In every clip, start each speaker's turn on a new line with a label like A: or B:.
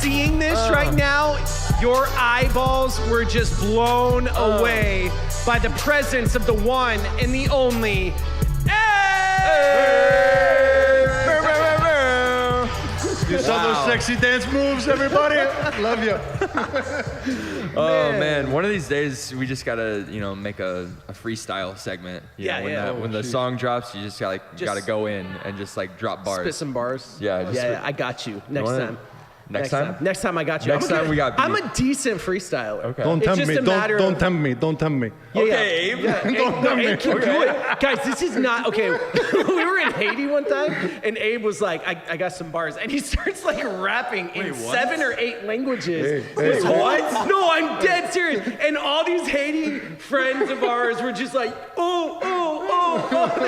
A: seeing this right now, your eyeballs were just blown away by the presence of the one and the only.
B: You saw those sexy dance moves, everybody? Love you.
C: Oh man, one of these days we just gotta, make a freestyle segment. When the song drops, you just gotta go in and just like drop bars.
A: Spit some bars.
C: Yeah.
A: I got you. Next time.
C: Next time?
A: Next time I got you.
C: Next time we got beat.
A: I'm a decent freestyler.
C: Okay.
B: Don't tempt me. Don't tempt me. Don't tempt me.
C: Okay, Abe.
B: Don't tempt me.
A: Keep doing it. Guys, this is not, okay. We were in Haiti one time, and Abe was like, I got some bars. And he starts like rapping in 7 or 8 languages.
B: Hey.
A: What? No, I'm dead serious. And all these Haiti friends of ours were just like, oh.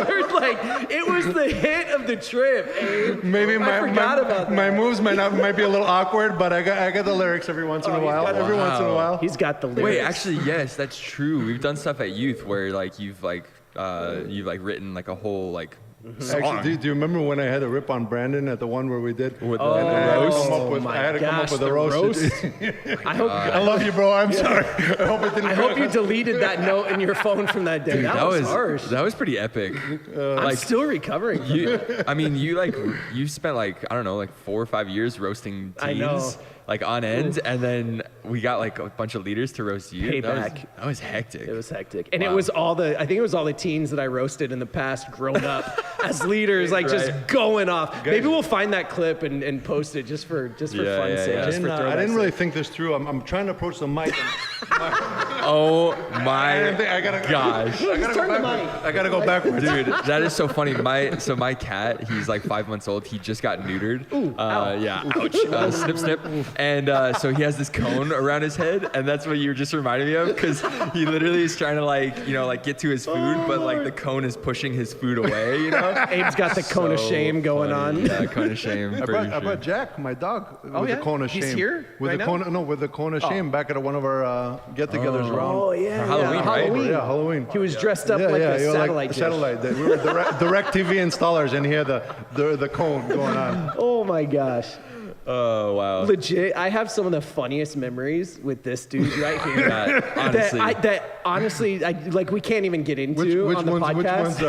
A: They're like, it was the hit of the trip, Abe.
B: Maybe
A: I forgot about that.
B: my moves might be a little awkward, but I got the lyrics every once in a while. Once in a while.
A: He's got the lyrics.
C: Wait, actually, yes, that's true. We've done stuff at youth where like you've written like a whole like song.
B: Actually, do you remember when I had to rip on Brandon at the one where we did?
C: With
B: I had to come
A: gosh,
B: up with
A: the
B: a roast.
A: I
B: love you, bro. I'm sorry. I
A: hope you deleted that note in your phone from that day. That was harsh.
C: That was pretty epic.
A: I'm still recovering.
C: You spent like, I don't know, like 4 or 5 years roasting teens.
A: I know.
C: Like on end, and then we got like a bunch of leaders to roast you.
A: Payback.
C: That was hectic.
A: It was hectic. And it was I think it was all the teens that I roasted in the past grown up as leaders, like just going off. Maybe we'll find that clip and post it just for fun's sake.
B: I didn't really think this through. I'm trying to approach the mic.
C: Oh my gosh.
B: I gotta go backwards.
C: Dude, that is so funny. My cat, he's like 5 months old. He just got neutered.
A: Ooh,
C: ouch. Snip, snip. And so he has this cone around his head, and that's what you were just reminding me of, because he literally is trying to get to his food, but like the cone is pushing his food away,
A: Abe's got the cone of shame going on.
C: Yeah, cone of shame.
B: I brought Jack, my dog, with the cone of shame.
A: He's here
B: with the cone of shame back at one of our get-togethers around.
A: Oh yeah,
C: for Halloween, right?
B: Yeah, Halloween.
A: He was dressed up like a satellite dish.
B: Satellite. We were direct TV installers, and he had the cone going on.
A: Oh my gosh.
C: Oh, wow.
A: Legit, I have some of the funniest memories with this dude right here. That honestly, we can't even get into on the podcast.
B: Which ones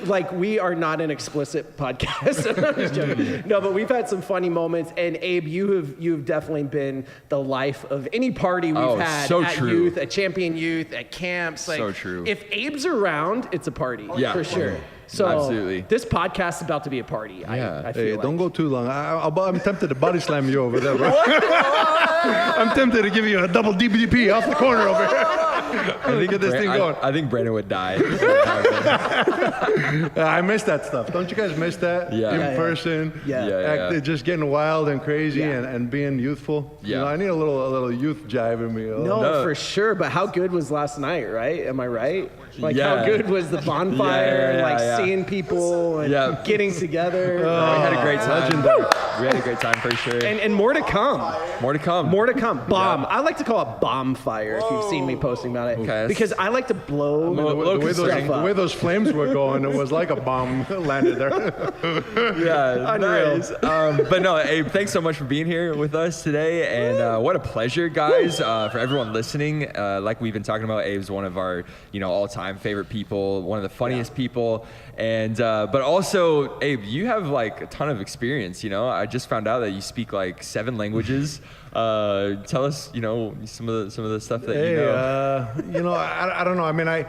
B: are?
A: We are not an explicit podcast. I'm just joking. No, but we've had some funny moments. And Abe, you've definitely been the life of any party we've had at youth, at Champion Youth, at camps.
C: So true.
A: If Abe's around, it's a party.
C: Yeah,
A: for sure. So
C: absolutely.
A: This podcast is about to be a party.
C: Yeah.
A: I feel like.
B: Don't go too long. I'm tempted to body slam you over there, bro. I'm tempted to give you a double DBP off the corner over here. Get this thing going.
C: I think Brandon would die.
B: I miss that stuff. Don't you guys miss that?
C: Yeah.
B: In person.
A: Yeah.
B: Just getting wild and crazy and being youthful.
C: Yeah.
B: I need a little youth jive in me.
A: No, for sure. But how good was last night, right? Am I right? How good was the bonfire and seeing people and getting together?
C: We had a great time. We had a great time for sure.
A: And more to come.
C: More to come.
A: Bomb. I like to call it bomb fire if you've seen me posting about it.
C: Okay.
A: Because I like to blow
B: the way those flames were going, it was like a bomb landed there.
C: Yeah,
A: unreal.
C: Nice. But no, Abe, thanks so much for being here with us today. And what a pleasure, guys. For everyone listening, like we've been talking about, Abe's one of our all-time favorite people, one of the funniest people. And but also, Abe, you have like a ton of experience. I just found out that you speak like 7 languages. Tell us, some of the stuff that you know.
B: I don't know. I mean, I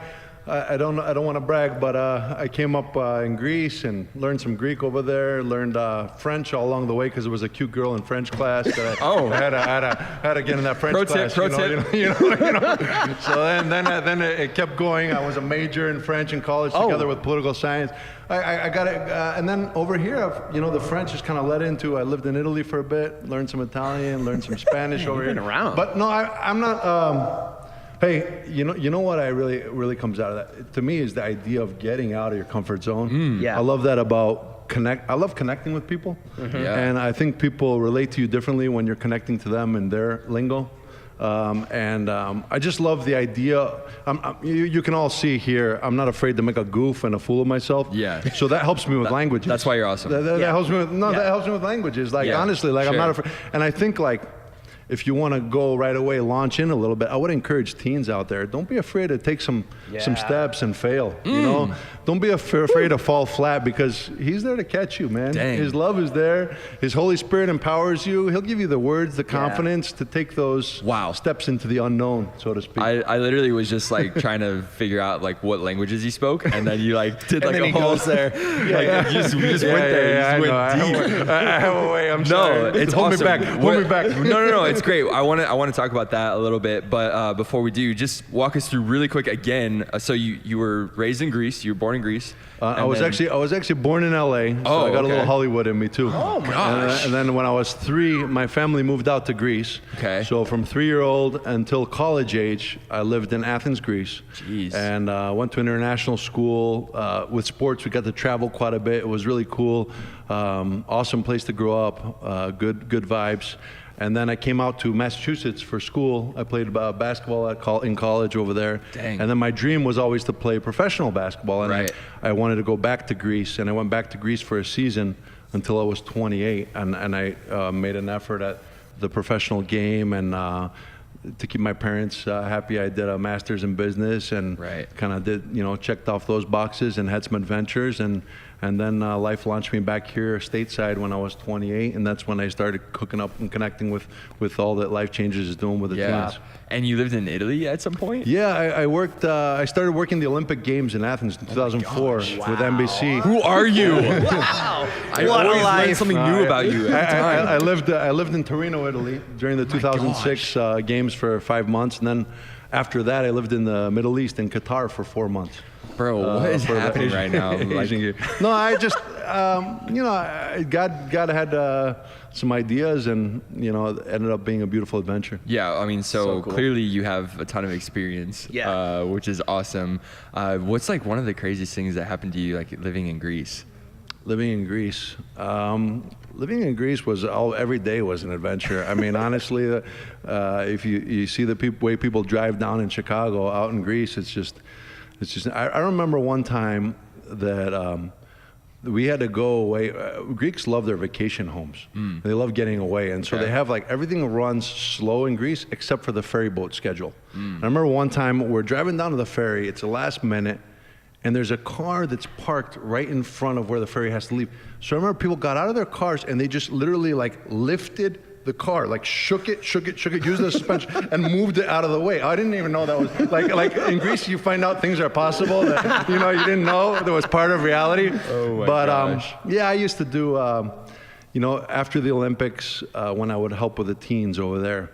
B: don't want to brag, but I came up in Greece and learned some Greek over there. Learned French all along the way because there was a cute girl in French class that I had to get in that French class.
C: Pro tip.
B: So then it kept going. I was a major in French in college together with political science. I got it, and then over here, the French just kind of led into. I lived in Italy for a bit, learned some Italian, learned some Spanish over here.
A: Been around.
B: But no, I'm not. Hey, you know what I really comes out of that to me is the idea of getting out of your comfort zone.
A: Yeah.
B: I love that about I love connecting with people, and I think people relate to you differently when you're connecting to them in their lingo. I just love the idea. You can all see here, I'm not afraid to make a goof and a fool of myself.
C: Yeah.
B: So that helps me with languages.
C: That's why you're awesome.
B: That helps me with, that helps me with languages. Like, honestly, like, I'm not afraid. And I think, like, if you want to go right away, launch in a little bit, I would encourage teens out there, don't be afraid to take some steps and fail. You know, don't be afraid to fall flat, because he's there to catch you, man.
C: Dang.
B: His love is there. His Holy Spirit empowers you. He'll give you the words, the confidence to take those steps into the unknown, so to speak.
C: I literally was just like trying to figure out like what languages he spoke, and then you like did like
B: then
C: a
B: he
C: whole
B: goes there.
C: like you just went there. You just went deep.
B: I have a way. I'm sorry.
C: It's
B: Hold
C: awesome.
B: me back. Hold me back.
C: No. It's great. I want to talk about that a little bit, but before we do, just walk us through really quick again. So you were raised in Greece. You were born in Greece.
B: I was actually born in LA, so I got a little Hollywood in me too.
A: Oh my gosh.
B: And then when I was 3, my family moved out to Greece.
C: Okay.
B: So from 3-year-old until college age, I lived in Athens, Greece.
C: Jeez.
B: And went to international school. With sports, we got to travel quite a bit. It was really cool. Awesome place to grow up. Good vibes. And then I came out to Massachusetts for school. I played basketball in college over there.
C: Dang.
B: And then my dream was always to play professional basketball. And I wanted to go back to Greece. And I went back to Greece for a season until I was 28. And I made an effort at the professional game. And to keep my parents happy, I did a master's in business and kind of did, checked off those boxes and had some adventures. And then life launched me back here stateside when I was 28, and that's when I started cooking up and connecting with all that Life Changes is doing with the teens.
C: And you lived in Italy at some point?
B: Yeah, I worked. I started working the Olympic Games in Athens in 2004 with NBC.
C: Who are you?
A: Wow.
C: I always learn something new about you.
B: I lived in Torino, Italy during the 2006 Games for 5 months, and then after that I lived in the Middle East in Qatar for 4 months.
C: Bro, what is happening right now?
B: No, I just, God had some ideas, and it ended up being a beautiful adventure.
C: Yeah, I mean, so
A: cool.
C: Clearly you have a ton of experience, which is awesome. What's like one of the craziest things that happened to you, like living in Greece?
B: Living in Greece. Living in Greece was every day was an adventure. I mean, honestly, if you see the way people drive down in Chicago, out in Greece, it's just. I remember one time that we had to go away. Greeks love their vacation homes. They love getting away, and so they have like everything runs slow in Greece except for the ferry boat schedule. I remember one time we're driving down to the ferry. It's the last minute. And there's a car that's parked right in front of where the ferry has to leave. So I remember people got out of their cars and they just literally like lifted the car, like shook it, used the suspension and moved it out of the way. I didn't even know that was, like in Greece you find out things are possible that, you didn't know that was part of reality.
C: Oh my gosh.
B: I used to do, after the Olympics, when I would help with the teens over there,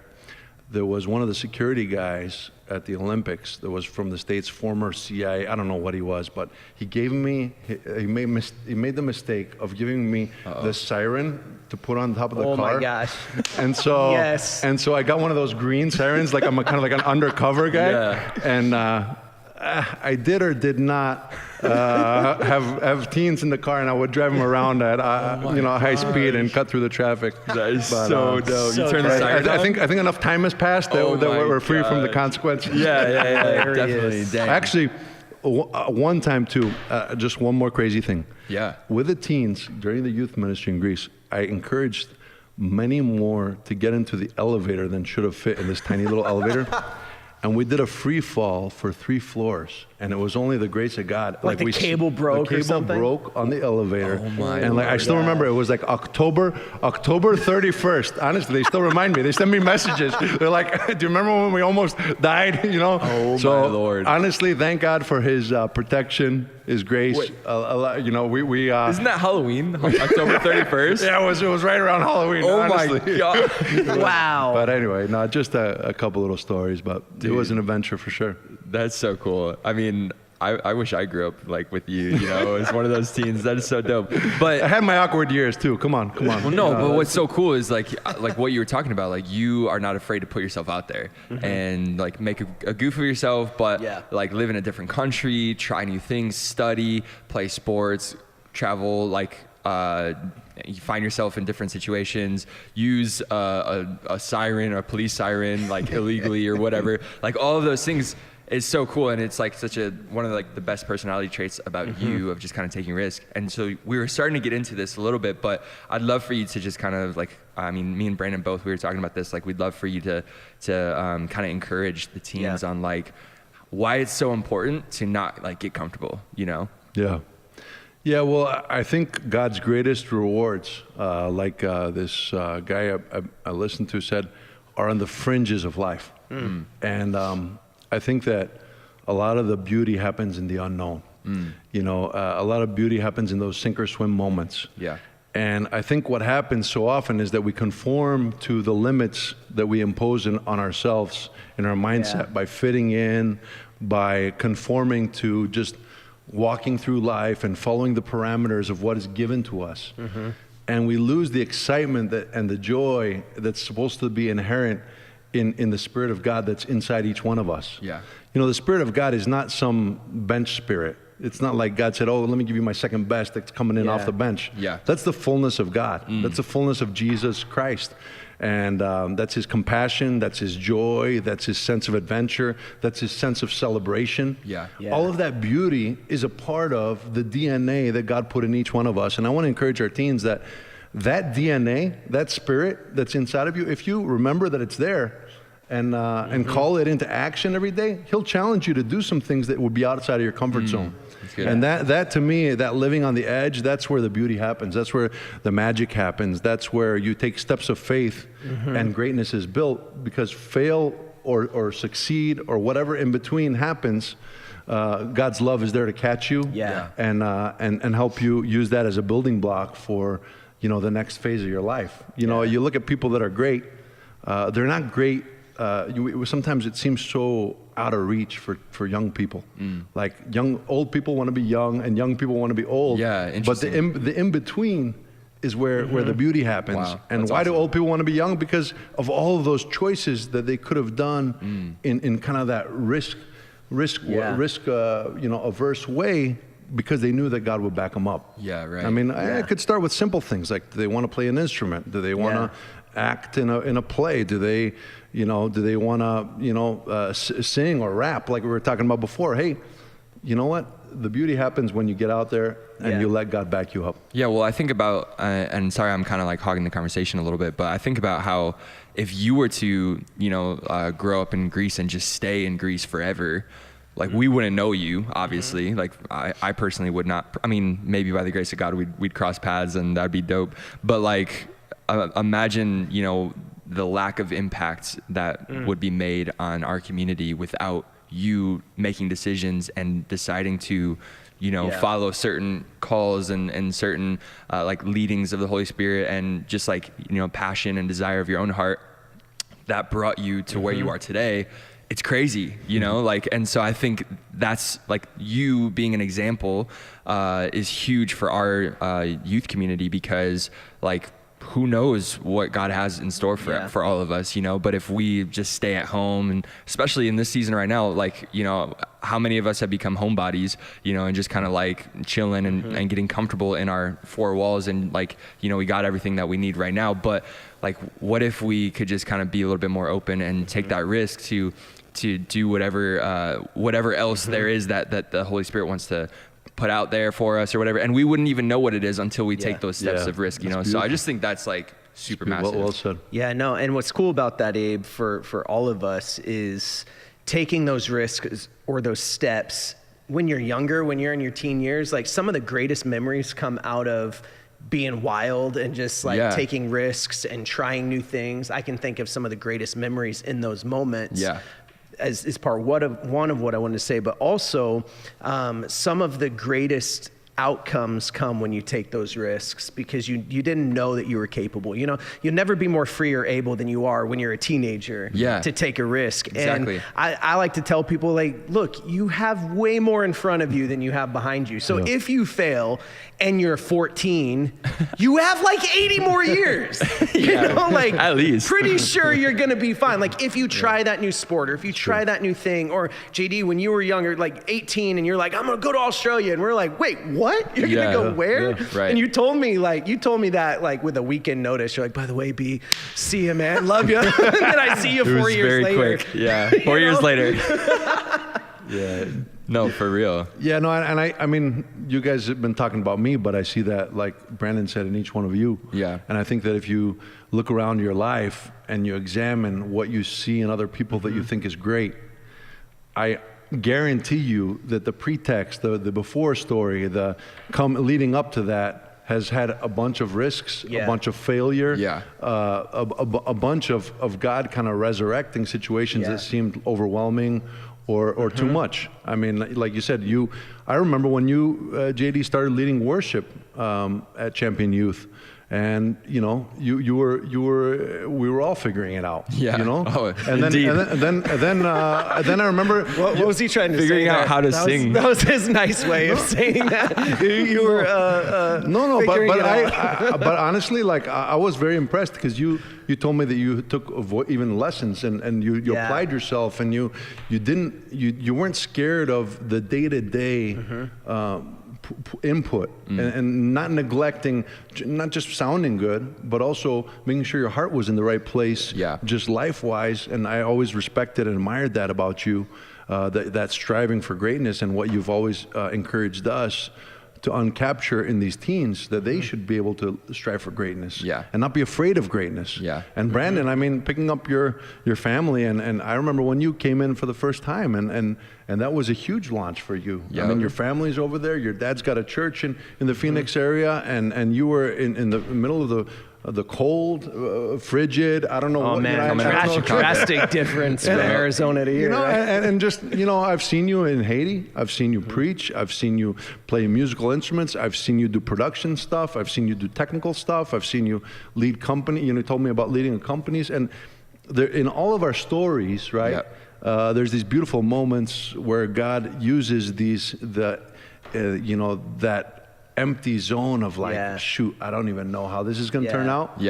B: there was one of the security guys at the Olympics that was from the States, former CIA, I don't know what he was, but he made the mistake of giving me the siren to put on top of the car.
A: Oh my gosh.
B: And so, and so I got one of those green sirens, like I'm kind of like an undercover guy. And I did or did not have teens in the car, and I would drive them around at high speed and cut through the traffic.
C: That is so dope. You turn the siren
B: I think enough time has passed that we're free from the consequences.
C: Yeah, definitely. Dang.
B: Actually, one time too, just one more crazy thing.
C: Yeah.
B: With the teens during the youth ministry in Greece, I encouraged many more to get into the elevator than should have fit in this tiny little elevator. And we did a free fall for 3 floors, and it was only the grace of God.
A: Like the cable broke or something?
B: The cable broke on the elevator.
C: Oh my
B: and I still remember it was like October 31st. Honestly, they still remind me. They send me messages. They're like, "Do you remember when we almost died?"
C: Oh my Lord.
B: Honestly, thank God for His protection, His grace.
C: Wait.
B: We.
C: Isn't that Halloween? October 31st?
B: Yeah, it was right around Halloween.
C: Oh
B: honestly.
C: my God!
A: Wow.
B: But anyway, just a couple little stories, but it was an adventure for sure.
C: That's so cool. I mean, I wish I grew up like with you, as one of those teens. That is so dope. But
B: I had my awkward years too. Come on.
C: Well, no, but what's so cool is like what you were talking about. Like you are not afraid to put yourself out there and like make a goof of yourself, but like live in a different country, try new things, study, play sports, travel, like you find yourself in different situations, use a siren or a police siren like illegally or whatever. Like all of those things is so cool, and it's like such a one of like the best personality traits about you of just kind of taking risk. And so we were starting to get into this a little bit, but I'd love for you to just kind of like, I mean, me and Brandon both, we were talking about this, like we'd love for you to kind of encourage the teams on like why it's so important to not like get comfortable, you know?
B: Yeah, well, I think God's greatest rewards, like this guy I listened to said, are on the fringes of life. And I think that a lot of the beauty happens in the unknown. You know, a lot of beauty happens in those sink or swim moments. And I think what happens so often is that we conform to the limits that we impose on ourselves in our mindset by fitting in, by conforming to just walking through life and following the parameters of what is given to us. And we lose the excitement and the joy that's supposed to be inherent in the Spirit of God that's inside each one of us. You know, the Spirit of God is not some bench spirit. It's not like God said, oh, let me give you my second best that's coming in off the bench. That's the fullness of God. That's the fullness of Jesus Christ. And that's his compassion, that's his joy, that's his sense of adventure, that's his sense of celebration. All of that beauty is a part of the DNA that God put in each one of us. And I want to encourage our teens that DNA, that spirit that's inside of you, if you remember that it's there and call it into action every day, he'll challenge you to do some things that would be outside of your comfort zone. And that to me, that living on the edge, that's where the beauty happens. That's where the magic happens. That's where you take steps of faith and greatness is built, because fail or succeed or whatever in between happens, God's love is there to catch you and help you use that as a building block for, you know, the next phase of your life. You know, you look at people that are great, they're not great. Sometimes it seems so out of reach for young people. Like old people want to be young and young people want to be old. But the in-between is where the beauty happens. And why do old people want to be young? Because of all of those choices that they could have done in kind of that risk averse way, because they knew that God would back them up. I mean, I could start with simple things like, do they want to play an instrument? Do they want to act in a play? Do they want to, sing or rap like we were talking about before? Hey, you know what? The beauty happens when you get out there and you let God back you up.
C: Well, I think about, and sorry, I'm kind of like hogging the conversation a little bit, but I think about how if you were to, grow up in Greece and just stay in Greece forever, like we wouldn't know you, obviously. Like I personally would not. I mean, maybe by the grace of God, we'd cross paths and that'd be dope. But like, imagine, the lack of impact that would be made on our community without you making decisions and deciding to, follow certain calls and certain like leadings of the Holy Spirit and just like, passion and desire of your own heart that brought you to where you are today. It's crazy, and so I think that's like you being an example is huge for our youth community, because like, who knows what God has in store for all of us, but if we just stay at home, and especially in this season right now, like, how many of us have become homebodies, and just kind of like chilling and getting comfortable in our four walls, and like, we got everything that we need right now. But like, what if we could just kind of be a little bit more open and take that risk to do whatever else there is that the Holy Spirit wants to put out there for us or whatever, and we wouldn't even know what it is until we take those steps of risk, So I just think that's like super massive.
B: Well said.
A: And what's cool about that, Abe, for all of us, is taking those risks or those steps when you're younger, when you're in your teen years. Like, some of the greatest memories come out of being wild and just like taking risks and trying new things. I can think of some of the greatest memories in those moments. As part one of what I wanted to say, but also some of the greatest outcomes come when you take those risks, because you didn't know that you were capable. You'll never be more free or able than you are when you're a teenager to take a risk.
C: Exactly.
A: And I like to tell people, like, look, you have way more in front of you than you have behind you. So if you fail and you're 14, you have like 80 more years. Like,
C: at least.
A: Pretty sure you're gonna be fine. Like, if you try that new sport, or if you try that new thing, or JD, when you were younger, like 18, and you're like, I'm gonna go to Australia, and we're like, wait, what? what? You're gonna go where?
C: Yeah, right.
A: And you told me that like with a weekend notice. You're like, by the way, B, see you, man, love you. And then I see you 4 years later.
C: Very quick. Yeah, 4 years later. Yeah. No, for real.
B: Yeah, no, and I mean, you guys have been talking about me, but I see that, like Brandon said, in each one of you.
C: Yeah.
B: And I think that if you look around your life and you examine what you see in other people that you think is great, I guarantee you that the pretext, the before story, the leading up to that has had a bunch of risks, a bunch of failure, a bunch of God kind of resurrecting situations that seemed overwhelming or too much. I mean, like you said, I remember when you, JD, started leading worship at Champion Youth. And we were all figuring it out.
C: Yeah.
B: You know.
C: Oh,
B: and then I remember.
A: What was he trying to
C: figuring
A: say?
C: Out how to sing.
A: That was his nice way of saying that. You were.
B: But honestly, like I was very impressed because you told me that you took even lessons and you applied yourself and you weren't scared of the day-to-day. Input and not neglecting, not just sounding good, but also making sure your heart was in the right place, just life-wise. And I always respected and admired that about you, that striving for greatness and what you've always encouraged us to uncapture in these teens, that they should be able to strive for greatness and not be afraid of greatness. And Brandon, I mean, picking up your family, and I remember when you came in for the first time, and that was a huge launch for you. I mean, your family's over there, your dad's got a church in the Phoenix area, and you were in the middle of the cold, frigid, I don't know.
A: Oh, man, drastic difference from Arizona to here.
B: And just, I've seen you in Haiti. I've seen you preach. I've seen you play musical instruments. I've seen you do production stuff. I've seen you do technical stuff. I've seen you lead company. You told me about leading companies. And there, in all of our stories, right, there's these beautiful moments where God uses that empty zone of like, shoot, I don't even know how this is going to turn out.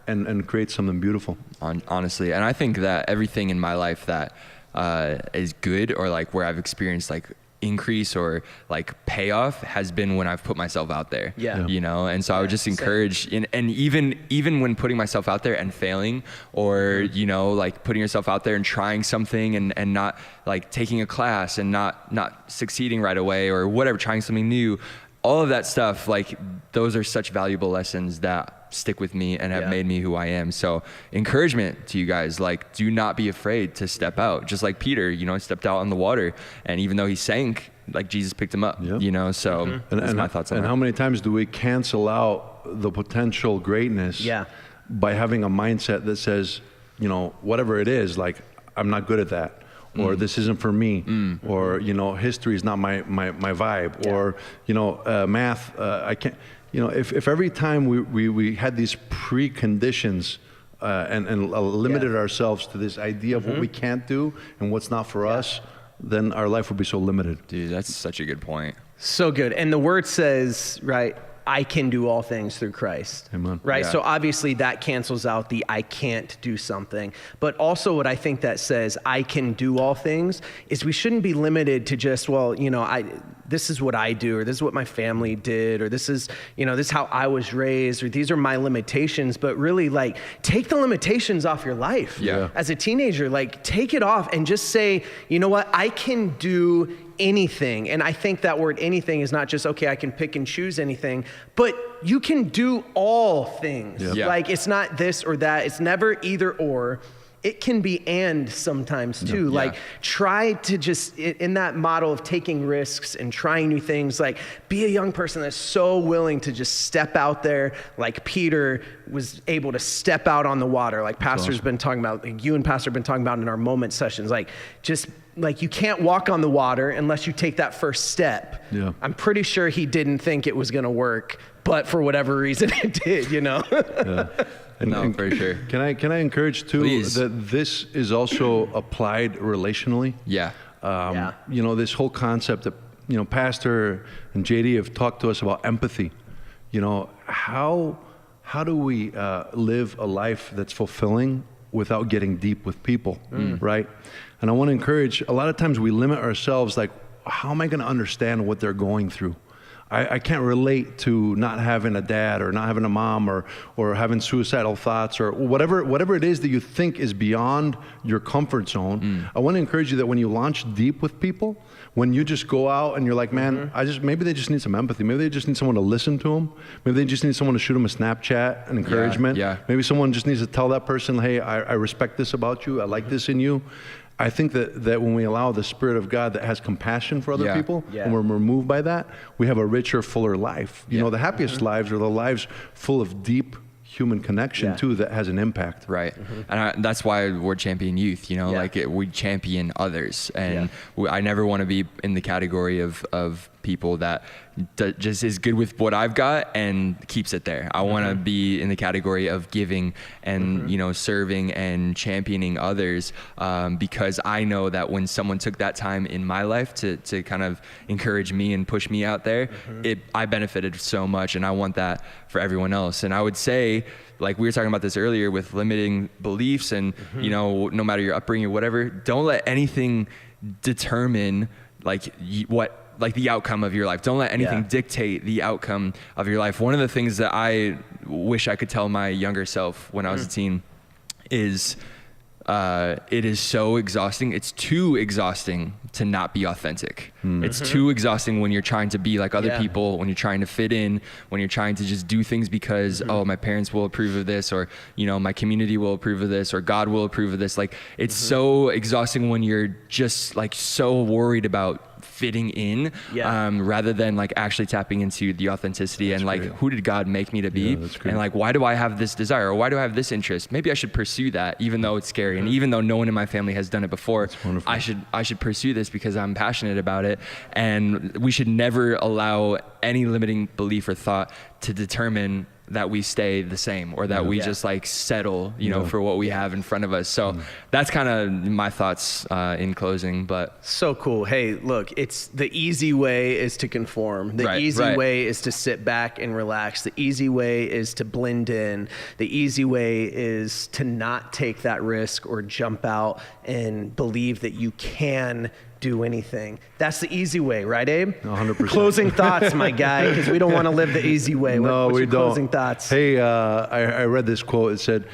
B: And create something beautiful.
C: Honestly, and I think that everything in my life that is good, or like where I've experienced like increase or like payoff, has been when I've put myself out there. And so I would just encourage, and even when putting myself out there and failing, or like putting yourself out there and trying something and not like taking a class and not succeeding right away, or whatever, trying something new. All of that stuff, like those are such valuable lessons that stick with me and have made me who I am. So encouragement to you guys, like, do not be afraid to step out. Just like Peter, stepped out on the water, and even though he sank, like Jesus picked him up, so that's my thoughts on that.
B: And how many times do we cancel out the potential greatness by having a mindset that says, whatever it is, like, I'm not good at that. Or this isn't for me, or history is not my vibe, or math. I can't. If every time we had these preconditions and limited ourselves to this idea of what we can't do and what's not for us, then our life would be so limited.
C: Dude, that's such a good point.
A: So good. And the word says, right, I can do all things through Christ.
B: Amen.
A: Right? So obviously that cancels out the I can't do something. But also what I think that says I can do all things is we shouldn't be limited to just, this is what I do, or this is what my family did, or this is how I was raised, or these are my limitations. But really, like, take the limitations off your life. As a teenager, like, take it off and just say, you know what, I can do anything. And I think that word anything is not just, okay, I can pick and choose anything, but you can do all things. Like, it's not this or that. It's never either or. It can be and sometimes too. Like, try to just, in that model of taking risks and trying new things, like, be a young person that's so willing to just step out there, like Peter was able to step out on the water, like Pastor's been talking about, like you and Pastor have been talking about in our moment sessions, like, just like, you can't walk on the water unless you take that first step. I'm pretty sure he didn't think it was going to work, but for whatever reason it did,
B: And
C: for sure.
B: Can I encourage too that this is also applied relationally? This whole concept that Pastor and JD have talked to us about empathy. How do we live a life that's fulfilling without getting deep with people, right? And I want to encourage. A lot of times we limit ourselves, like, how am I going to understand what they're going through? I can't relate to not having a dad or not having a mom or having suicidal thoughts or whatever it is that you think is beyond your comfort zone. I want to encourage you that when you launch deep with people, when you just go out and you're like, man, maybe they just need some empathy. Maybe they just need someone to listen to them. Maybe they just need someone to shoot them a Snapchat, an encouragement. Maybe someone just needs to tell that person, hey, I respect this about you. I like this in you. I think that when we allow the Spirit of God that has compassion for other people, and when we're moved by that, we have a richer, fuller life. You know, the happiest lives are the lives full of deep human connection too, that has an impact.
C: Right. And that's why we're champion youth, you know, like we champion others. And I never want to be in the category of people that just is good with what I've got and keeps it there. I want to be in the category of giving and, you know, serving and championing others, because I know that when someone took that time in my life to kind of encourage me and push me out there, I benefited so much, and I want that for everyone else. And I would say, like we were talking about this earlier with limiting beliefs and, you know, no matter your upbringing or whatever, don't let anything determine like the outcome of your life. Don't let anything dictate the outcome of your life. One of the things that I wish I could tell my younger self when I was a teen is it is so exhausting. It's too exhausting to not be authentic. It's too exhausting when you're trying to be like other people, when you're trying to fit in, when you're trying to just do things because, oh, my parents will approve of this, or, you know, my community will approve of this, or God will approve of this. Like, it's so exhausting when you're just like so worried about fitting in, rather than like actually tapping into the authenticity and like, who did God make me to be? And like, why do I have this desire, or why do I have this interest? Maybe I should pursue that, even though it's scary. And even though no one in my family has done it before, I should pursue this because I'm passionate about it. And we should never allow any limiting belief or thought to determine that we stay the same, or that we just like settle, you know, for what we have in front of us. So that's kind of my thoughts in closing. But
A: so cool. Hey, look, it's the easy way is to conform. The easy way is to sit back and relax. The easy way is to blend in. The easy way is to not take that risk or jump out and believe that you can do anything. That's the easy way, right, Abe?
B: 100%.
A: Closing thoughts, my guy, because we don't want to live the easy way.
B: No,
A: What's
B: we
A: your
B: don't.
A: Closing thoughts.
B: Hey, I read this quote. It said,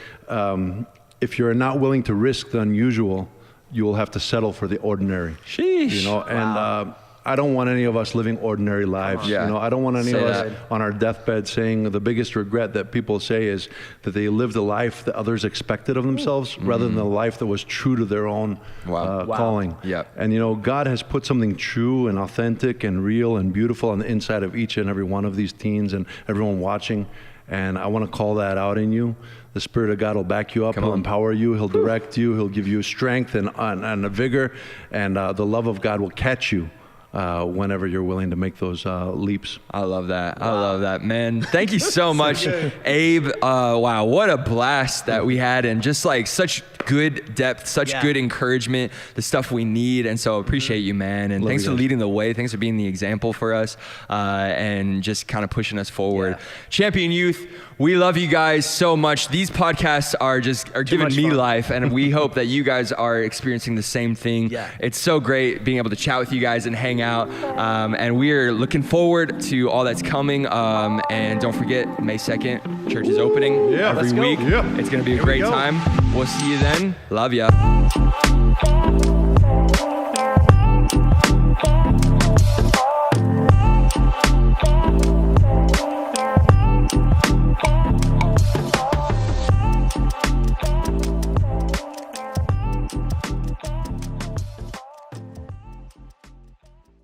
B: if you're not willing to risk the unusual, you will have to settle for the ordinary.
C: Sheesh.
B: You know, and I don't want any of us living ordinary lives. You know, I don't want any of us on our deathbed saying the biggest regret that people say is that they lived a life that others expected of themselves rather than a life that was true to their own calling. And you know, God has put something true and authentic and real and beautiful on the inside of each and every one of these teens and everyone watching. And I want to call that out in you. The Spirit of God will back you up. He'll empower you. He'll direct you. He'll give you strength and a vigor. And the love of God will catch you whenever you're willing to make those leaps.
C: I love that. I love that, man. Thank you so much, Abe. Wow, what a blast that we had, and just like such good depth, such good encouragement, the stuff we need. And so appreciate you, man. And thanks for leading the way. Thanks for being the example for us, and just kind of pushing us forward. Champion Youth, we love you guys so much. These podcasts are giving me life, and we hope that you guys are experiencing the same thing. It's so great being able to chat with you guys and hang out, and we are looking forward to all that's coming. And don't forget, May 2nd, church is opening every week. It's going to be a great time. We'll see you then. Love ya.